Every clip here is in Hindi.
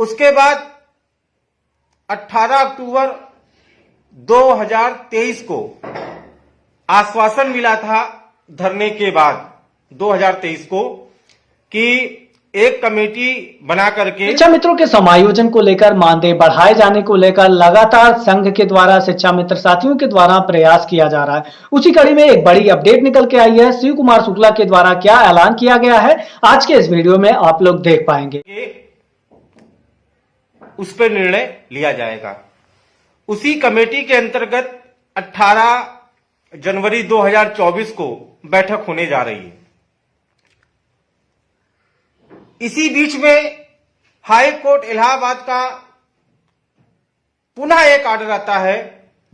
उसके बाद 18 अक्टूबर 2023 को आश्वासन मिला था धरने के बाद 2023 को कि एक कमेटी बना करके शिक्षा मित्रों के समायोजन को लेकर मानदेय बढ़ाए जाने को लेकर लगातार संघ के द्वारा शिक्षा मित्र साथियों के द्वारा प्रयास किया जा रहा है। उसी कड़ी में एक बड़ी अपडेट निकल के आई है। शिव कुमार शुक्ला के द्वारा क्या ऐलान किया गया है, आज के इस वीडियो में आप लोग देख पाएंगे। उस पर निर्णय लिया जाएगा। उसी कमेटी के अंतर्गत 18 जनवरी 2024 को बैठक होने जा रही है। इसी बीच में हाई कोर्ट इलाहाबाद का पुनः एक ऑर्डर आता है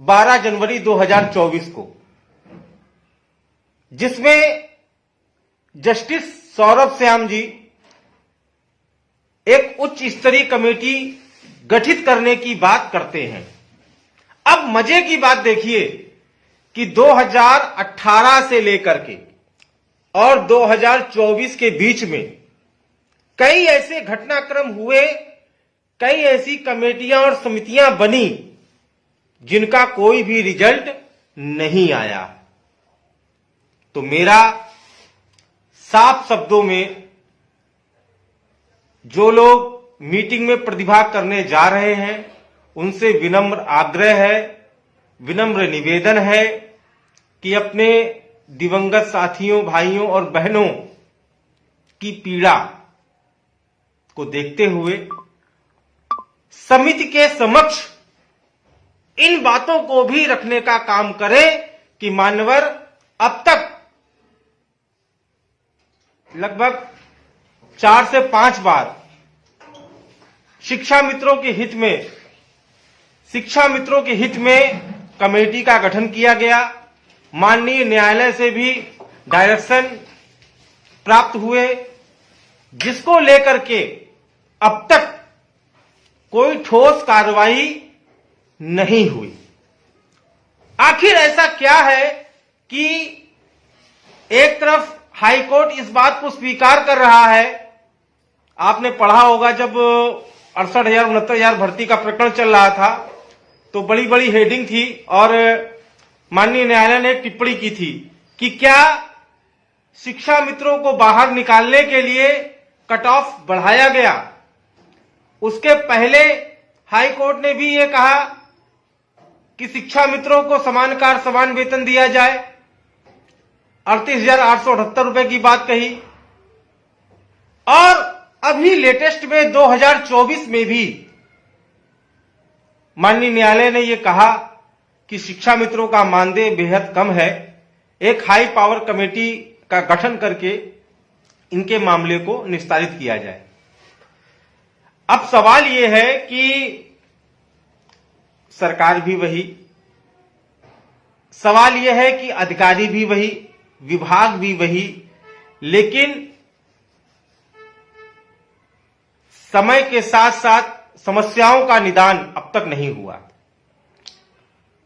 12 जनवरी 2024 को, जिसमें जस्टिस सौरभ श्याम जी एक उच्च स्तरीय कमेटी गठित करने की बात करते हैं। अब मजे की बात देखिए कि 2018 से लेकर के और 2024 के बीच में कई ऐसे घटनाक्रम हुए, कई ऐसी कमेटियां और समितियां बनी जिनका कोई भी रिजल्ट नहीं आया। तो मेरा साफ शब्दों में जो लोग मीटिंग में प्रतिभाग करने जा रहे हैं उनसे विनम्र आग्रह है, विनम्र निवेदन है कि अपने दिवंगत साथियों, भाइयों और बहनों की पीड़ा को देखते हुए समिति के समक्ष इन बातों को भी रखने का काम करें कि मान्यवर अब तक लगभग 4 से 5 बार शिक्षा मित्रों के हित में कमेटी का गठन किया गया। माननीय न्यायालय से भी डायरेक्शन प्राप्त हुए, जिसको लेकर के अब तक कोई ठोस कार्रवाई नहीं हुई। आखिर ऐसा क्या है कि एक तरफ हाई कोर्ट इस बात को स्वीकार कर रहा है, आपने पढ़ा होगा जब 68,000-69,000 भर्ती का प्रकरण चल रहा था तो बड़ी बड़ी हेडिंग थी और माननीय न्यायालय ने एक टिप्पणी की थी कि क्या शिक्षा मित्रों को बाहर निकालने के लिए कट ऑफ बढ़ाया गया। उसके पहले हाई कोर्ट ने भी ये कहा कि शिक्षा मित्रों को समान कार्य समान वेतन दिया जाए, 38,878 रुपए की बात कही। और अभी लेटेस्ट में 2024 में भी माननीय न्यायालय ने यह कहा कि शिक्षा मित्रों का मानदेय बेहद कम है, एक हाई पावर कमेटी का गठन करके इनके मामले को निस्तारित किया जाए। अब सवाल यह है कि सरकार भी वही, सवाल यह है कि अधिकारी भी वही, विभाग भी वही, लेकिन समय के साथ साथ समस्याओं का निदान अब तक नहीं हुआ।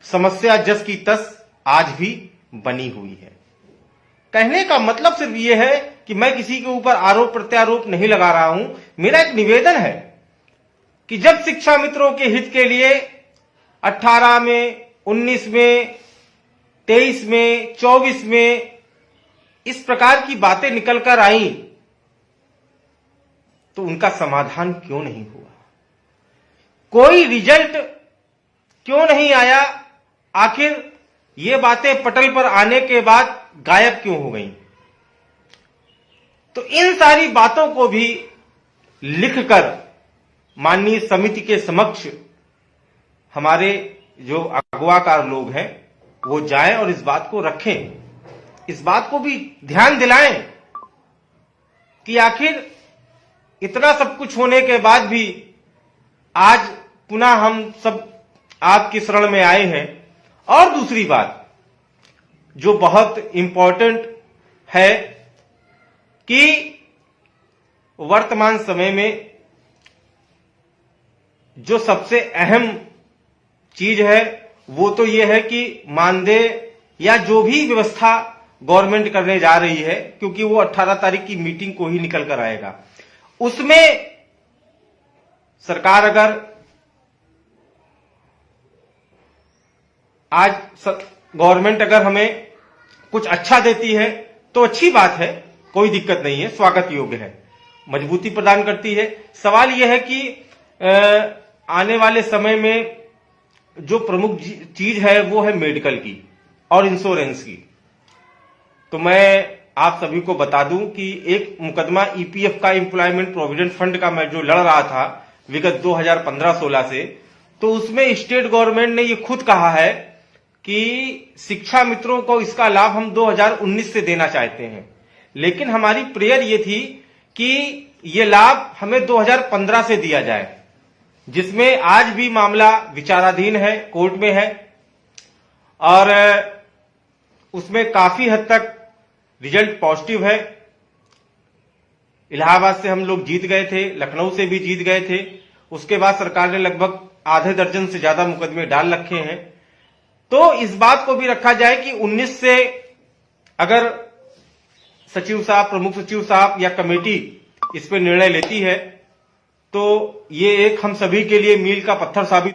समस्या जस की तस आज भी बनी हुई है। कहने का मतलब सिर्फ यह है कि मैं किसी के ऊपर आरोप प्रत्यारोप नहीं लगा रहा हूं। मेरा एक निवेदन है कि जब शिक्षा मित्रों के हित के लिए 18 में, 19 में, 23 में, 24 में इस प्रकार की बातें निकल कर आई तो उनका समाधान क्यों नहीं हुआ, कोई रिजल्ट क्यों नहीं आया, आखिर ये बातें पटल पर आने के बाद गायब क्यों हो गई। तो इन सारी बातों को भी लिखकर माननीय समिति के समक्ष हमारे जो अगवाकार लोग हैं वो जाएं और इस बात को रखें, इस बात को भी ध्यान दिलाएं कि आखिर इतना सब कुछ होने के बाद भी आज पुनः हम सब आपकी शरण में आए हैं। और दूसरी बात जो बहुत इंपॉर्टेंट है कि वर्तमान समय में जो सबसे अहम चीज है वो तो ये है कि मानदेय या जो भी व्यवस्था गवर्नमेंट करने जा रही है, क्योंकि वो 18 तारीख की मीटिंग को ही निकल कर आएगा, उसमें सरकार अगर आज गवर्नमेंट अगर हमें कुछ अच्छा देती है तो अच्छी बात है, कोई दिक्कत नहीं है, स्वागत योग्य है, मजबूती प्रदान करती है। सवाल यह है कि आने वाले समय में जो प्रमुख चीज है वो है मेडिकल की और इंश्योरेंस की। तो मैं आप सभी को बता दूं कि एक मुकदमा ईपीएफ का, एम्प्लॉयमेंट प्रोविडेंट फंड का, मैं जो लड़ रहा था विगत 2015-16 से, तो उसमें स्टेट गवर्नमेंट ने ये खुद कहा है कि शिक्षा मित्रों को इसका लाभ हम 2019 से देना चाहते हैं, लेकिन हमारी प्रेयर ये थी कि ये लाभ हमें 2015 से दिया जाए, जिसमें आज भी मामला विचाराधीन है, कोर्ट में है और उसमें काफी हद तक रिजल्ट पॉजिटिव है। इलाहाबाद से हम लोग जीत गए थे, लखनऊ से भी जीत गए थे, उसके बाद सरकार ने लगभग आधे दर्जन से ज्यादा मुकदमे डाल रखे हैं। तो इस बात को भी रखा जाए कि 19 से अगर सचिव साहब, प्रमुख सचिव साहब या कमेटी इस पर निर्णय लेती है तो ये एक हम सभी के लिए मील का पत्थर साबित